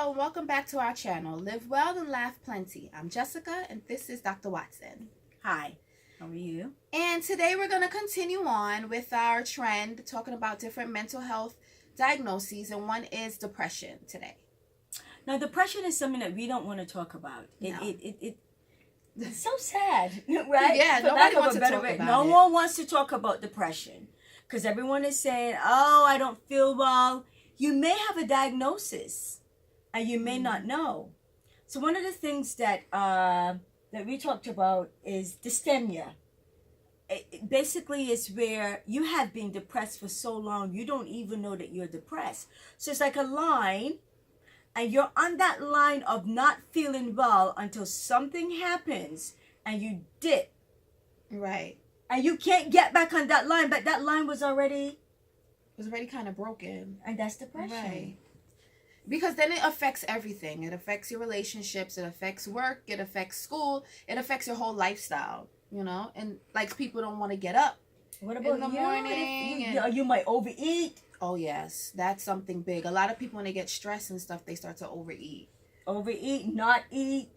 Hello, and welcome back to our channel, Live Well and Laugh Plenty. I'm Jessica, and this is Dr. Watson. Hi, how are you? And today we're going to continue on with our trend, talking about different mental health diagnoses, and one is depression today. Now, depression is something that we don't want to talk about. No. It's so sad, right? Yeah, nobody wants to talk about it. No one wants to talk about depression because everyone is saying, oh, I don't feel well. You may have a diagnosis and you may not know. So one of the things that we talked about is dysthymia. It basically is where you have been depressed for so long, you don't even know that you're depressed. So it's like a line, and you're on that line of not feeling well until something happens and you dip. Right. And you can't get back on that line, but that line was already kind of broken. And that's depression. Right. Because then it affects everything. It affects your relationships, it affects work, it affects school, it affects your whole lifestyle, you know? And like people don't want to get up What about in the you? morning. You might overeat. Oh, yes. That's something big. A lot of people, when they get stressed and stuff, they start to overeat. Overeat, not eat.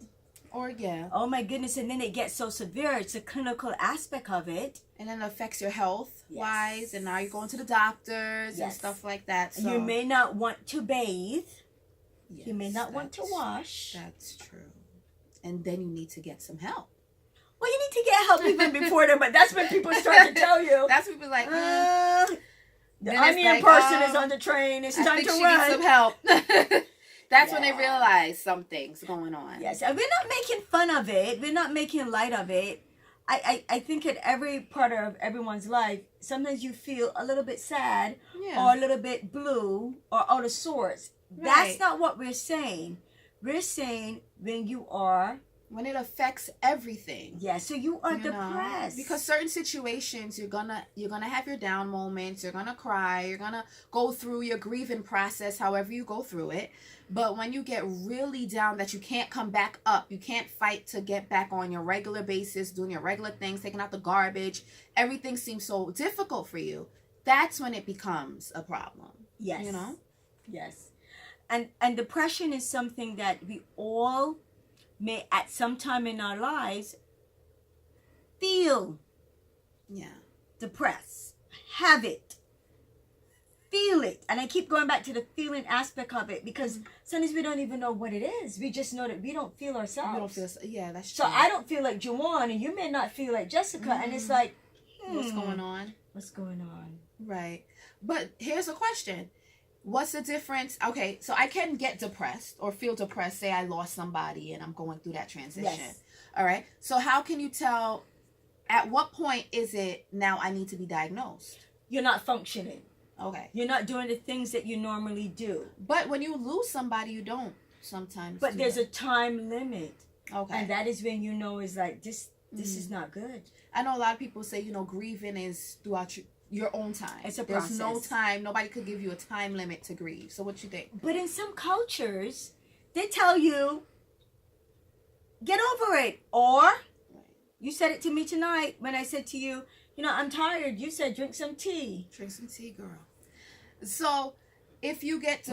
Or, yeah. Oh, my goodness. And then it gets so severe. It's a clinical aspect of it. And then it affects your health wise. Yes. And now you're going to the doctors and stuff like that. So You may not want to bathe. yes, You may not want to wash. That's true. And then you need to get some help. Well, you need to get help even before then, but that's when people start to tell you. That's when people like, the onion person is on the train. It's time to she run. needs some help. That's when they realize something's going on. Yes, and we're not making fun of it. We're not making light of it. I think at every part of everyone's life, sometimes you feel a little bit sad or a little bit blue or out of sorts. Right. That's not what we're saying. We're saying when it affects everything. Yeah, so you are depressed. Because certain situations you're gonna have your down moments, you're gonna cry, you're gonna go through your grieving process, however you go through it. But when you get really down that you can't come back up, you can't fight to get back on your regular basis, doing your regular things, taking out the garbage, everything seems so difficult for you. That's when it becomes a problem. Yes. You know? Yes. And depression is something that we all may at some time in our lives feel depressed, have it, feel it. And I keep going back to the feeling aspect of it because sometimes we don't even know what it is. We just know that we don't feel ourselves. You don't feel, that's true. So I don't feel like Juwan and you may not feel like Jessica. And it's like, what's going on? What's going on? Right. But here's a question. What's the difference? Okay, so I can get depressed or feel depressed. Say I lost somebody and I'm going through that transition. Yes. All right. So how can you tell at what point is it now I need to be diagnosed? You're not functioning. Okay. You're not doing the things that you normally do. But when you lose somebody, you don't sometimes. But there's a time limit. Okay. And that is when you know is like, this is not good. I know a lot of people say, grieving is throughout your own time. It's a process. There's no time. Nobody could give you a time limit to grieve. So what you think? But in some cultures, they tell you, get over it. Or, you said it to me tonight when I said to you, I'm tired. You said, drink some tea. Drink some tea, girl. So if you get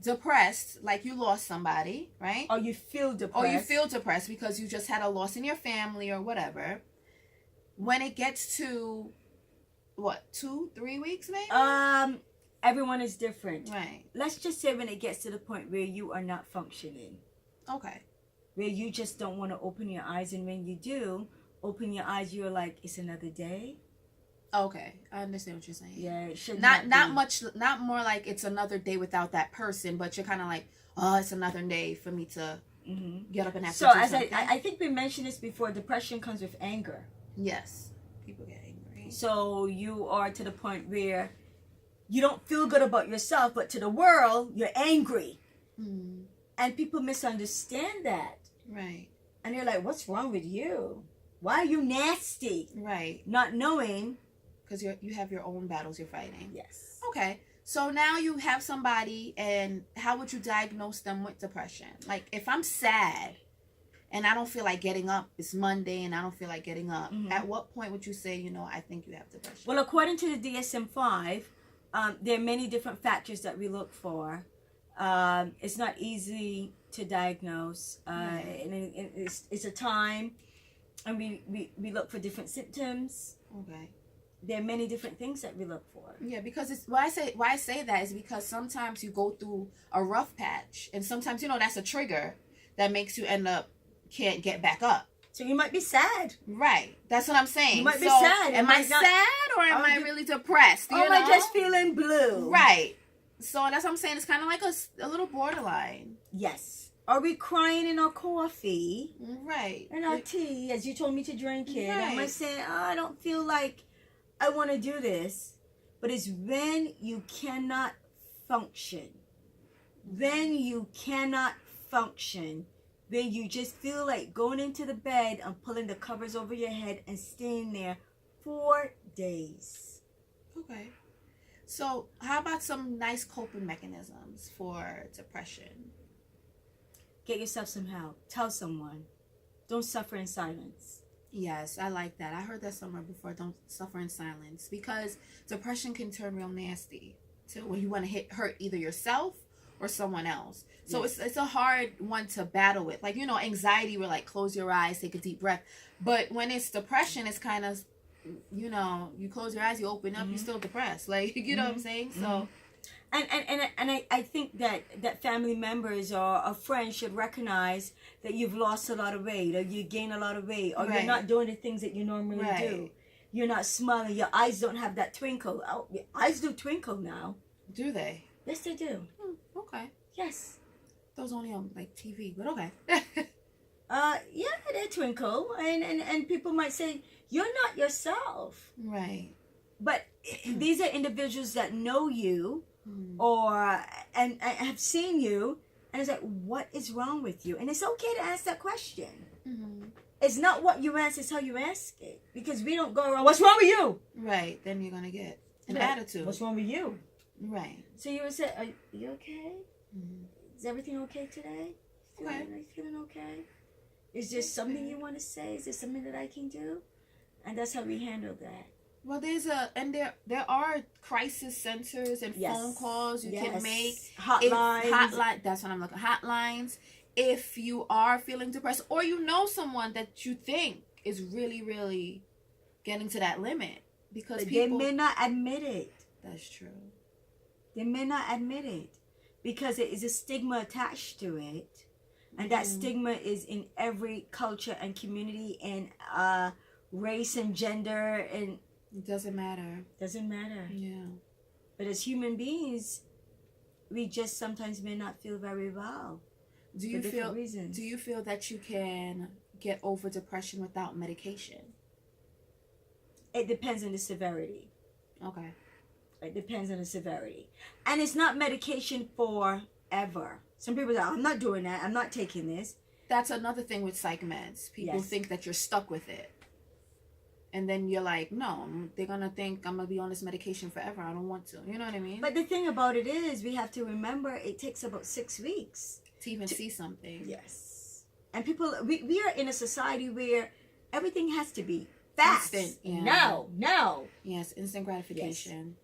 depressed, like you lost somebody, right? Or you feel depressed. Or you feel depressed because you just had a loss in your family or whatever. When it gets to 2-3 weeks maybe? Everyone is different. Right. Let's just say when it gets to the point where you are not functioning. Okay. Where you just don't want to open your eyes, and when you do open your eyes, you're like, it's another day. Okay, I understand what you're saying. Yeah, it should not more like it's another day without that person, but you're kind of like, oh, it's another day for me to get up and have to do something. I think we mentioned this before, depression comes with anger. Yes, people get angry. So you are to the point where you don't feel good about yourself, but to the world, you're angry. And people misunderstand that. Right. And they're like, what's wrong with you? Why are you nasty? Right. Not knowing. Because you have your own battles you're fighting. Yes. Okay. So now you have somebody, and how would you diagnose them with depression? Like, if I'm sad and I don't feel like getting up, it's Monday and I don't feel like getting up, at what point would you say, I think you have depression? Well, according to the DSM-5, there are many different factors that we look for. It's not easy to diagnose. And it's a time, and we look for different symptoms. Okay. There are many different things that we look for. Yeah, because it's why I say that is because sometimes you go through a rough patch, and sometimes that's a trigger that makes you end up can't get back up. So you might be sad. Right. That's what I'm saying. You might be sad. Am I sad or am I really depressed? Or am I just feeling blue? Right. So that's what I'm saying. It's kind of like a little borderline. Yes. Are we crying in our coffee? Right. In our tea, as you told me to drink it. Right. Am I saying, I don't feel like I want to do this? But it's when you cannot function. When you cannot function. When you just feel like going into the bed and pulling the covers over your head and staying there 4 days. Okay. So how about some nice coping mechanisms for depression? Get yourself some help. Tell someone. Don't suffer in silence. Yes, I like that. I heard that somewhere before. Don't suffer in silence, because depression can turn real nasty to where you want to hurt either yourself or someone else. So it's a hard one to battle with. Like, anxiety, we're like, close your eyes, take a deep breath. But when it's depression, it's kind of, you close your eyes, you open up, you're still depressed. Like, you know what I'm saying? So, and I think that family members or a friend should recognize that you've lost a lot of weight, or you gain a lot of weight, or you're not doing the things that you normally do. You're not smiling. Your eyes don't have that twinkle. Oh, your eyes do twinkle now. Do they? Yes, they do. Okay. Yes. Those only on like TV, but okay. Yeah, they twinkle, and people might say you're not yourself. Right. But these are individuals that know you, or and have seen you, and it's like, what is wrong with you? And it's okay to ask that question. It's not what you ask, it's how you ask it. Because we don't go around, what's wrong with you? Right. Then you're gonna get an attitude. What's wrong with you? Right. So you would say, are you okay? Is everything okay today? Are you feeling okay? Is there something you want to say? Is there something that I can do? And that's how we handle that. Well, there are crisis centers and phone calls you can make. Hotlines. That's what I'm looking. Hotlines. If you are feeling depressed, or someone that you think is really, really getting to that limit, because they may not admit it. That's true. They may not admit it because there is a stigma attached to it, and that stigma is in every culture and community and race and gender, and it doesn't matter. Doesn't matter. Yeah. But as human beings, we just sometimes may not feel very well. Do you feel that you can get over depression without medication? It depends on the severity. Okay. It depends on the severity. And it's not medication forever. Some people say, I'm not doing that. I'm not taking this. That's another thing with psych meds. People think that you're stuck with it. And then you're like, no, they're going to think I'm going to be on this medication forever. I don't want to. You know what I mean? But the thing about it is, we have to remember it takes about 6 weeks. To even see something. Yes. And people, we are in a society where everything has to be fast. Instant. Yeah. No. Yes, instant gratification.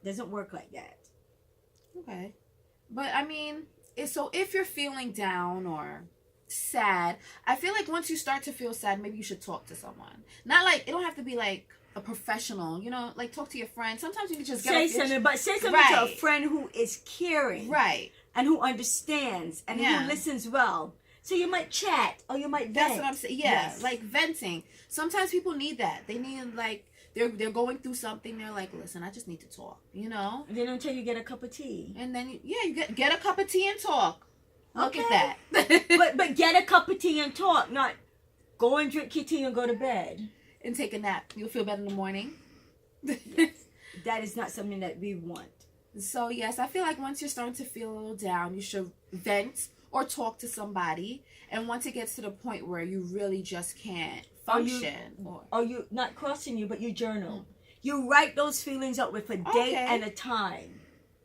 Yes. Doesn't work like that. Okay. But, I mean, so if you're feeling down or sad, I feel like once you start to feel sad, maybe you should talk to someone. Not like, it don't have to be like a professional, like talk to your friend. Sometimes you can just say something to a friend who is caring. Right. And who understands and who listens well. So you might chat or you might vent. That's what I'm saying. Yeah, like venting. Sometimes people need that. They need, like, they're going through something. They're like, listen, I just need to talk, And then until you get a cup of tea. And then, you get a cup of tea and talk. Look at that. but get a cup of tea and talk. Not go and drink your tea and go to bed. And take a nap. You'll feel better in the morning. Yes. That is not something that we want. So, yes, I feel like once you're starting to feel a little down, you should vent or talk to somebody. And once it gets to the point where you really just can't function. Or you not crossing you, but you journal. You write those feelings out with a date and a time.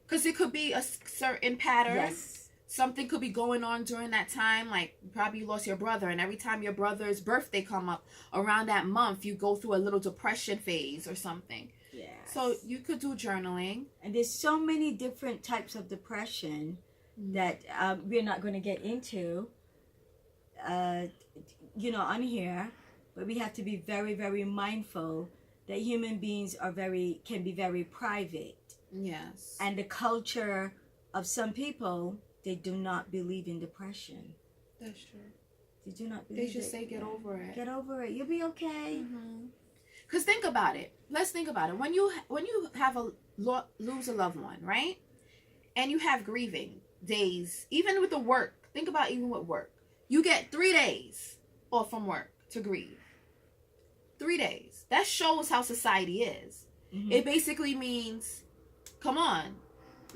Because it could be a certain pattern. Yes. Something could be going on during that time. Like, probably you lost your brother. And every time your brother's birthday come up around that month, you go through a little depression phase or something. Yes. So you could do journaling. And there's so many different types of depression. that we're not going to get into, on here, but we have to be very, very mindful that human beings can be very private. Yes. And the culture of some people, they do not believe in depression. That's true. They do not believe They just say get over it. Get over it. You'll be okay. Because think about it. Let's think about it. When you have lose a loved one, right? And you have grieving days, even with the work. Think about even with work. You get 3 days off from work to grieve. 3 days. That shows how society is. It basically means, come on,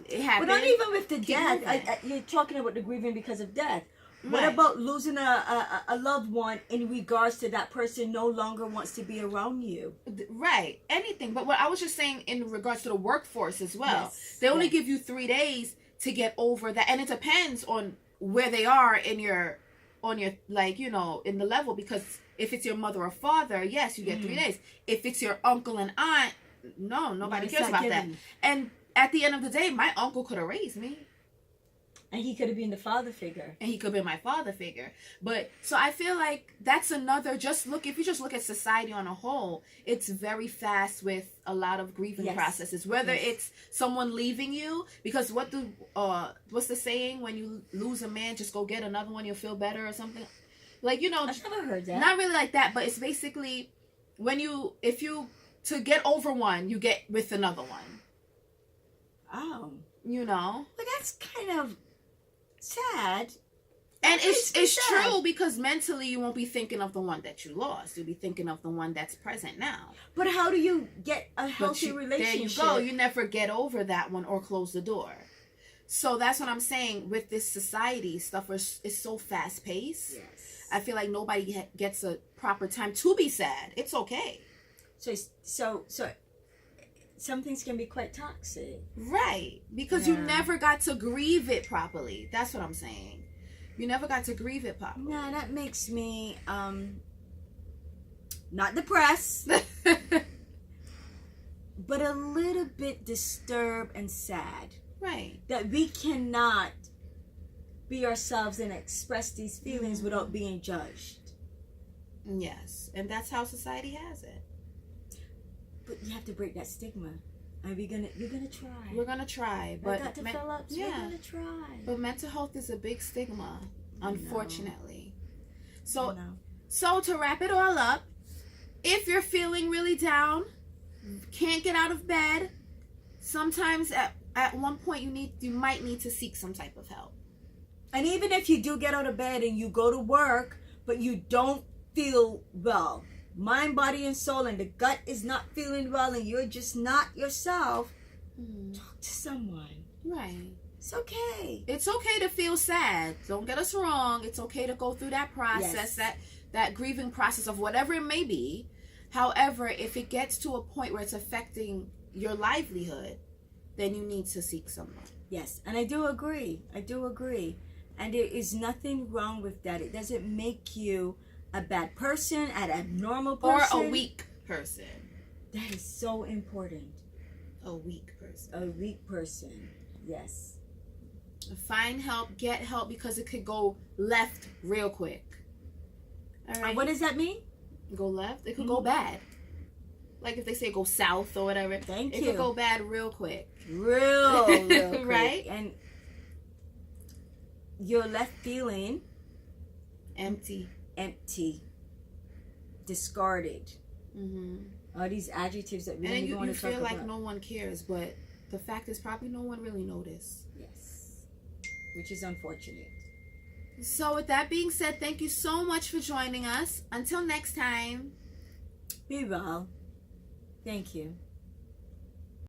it happened. But not even with the Keep death. You're talking about the grieving because of death. What Right. about losing a loved one in regards to that person no longer wants to be around you? Right. Anything. But what I was just saying in regards to the workforce as well. Yes. They only Yes. give you 3 days to get over that. And it depends on where they are on your, like, in the level. Because if it's your mother or father, yes, you get 3 days. If it's your uncle and aunt, no, nobody it's cares not about that. given. And at the end of the day, my uncle could have raised me. And he could have been the father figure. And he could be my father figure. But so I feel like that's another, if you just look at society on a whole, it's very fast with a lot of grieving processes. Whether it's someone leaving you, because what's the saying, when you lose a man, just go get another one, you'll feel better or something. Like, I've never heard that. Not really like that, but it's basically to get over one, you get with another one. Oh. But that's kind of sad. And it's sad. true, because mentally you won't be thinking of the one that you lost. You'll be thinking of the one that's present now. But how do you get a healthy relationship? There you go. You never get over that one or close the door. So that's what I'm saying. With this society, stuff is so fast paced. Yes. I feel like nobody gets a proper time to be sad. It's okay. So some things can be quite toxic. Right. Because you never got to grieve it properly. That's what I'm saying. You never got to grieve it properly. No, that makes me not depressed, but a little bit disturbed and sad. Right. That we cannot be ourselves and express these feelings without being judged. Yes. And that's how society has it. But you have to break that stigma. You're gonna try. We're gonna try, but Dr. Phillips, we're gonna try. But mental health is a big stigma, unfortunately. So to wrap it all up, if you're feeling really down, can't get out of bed, sometimes at one point you might need to seek some type of help. And even if you do get out of bed and you go to work, but you don't feel well, mind, body, and soul, and the gut is not feeling well, and you're just not yourself, talk to someone. Right. It's okay. It's okay to feel sad. Don't get us wrong. It's okay to go through that process, that grieving process of whatever it may be. However, if it gets to a point where it's affecting your livelihood, then you need to seek someone. Yes, and I do agree. And there is nothing wrong with that. It doesn't make you a bad person, an abnormal person, or a weak person. That is so important. A weak person. A weak person. Yes. Find help, get help, because it could go left real quick. All right. And what does that mean? Go left? It could go bad. Like if they say go south or whatever. It could go bad real quick. Real quick. Right? And you're left feeling empty, discarded. All these adjectives that we don't even want to talk about. And you feel like no one cares, but the fact is probably no one really noticed. Yes. Which is unfortunate. So with that being said, thank you so much for joining us. Until next time. Be well. Thank you.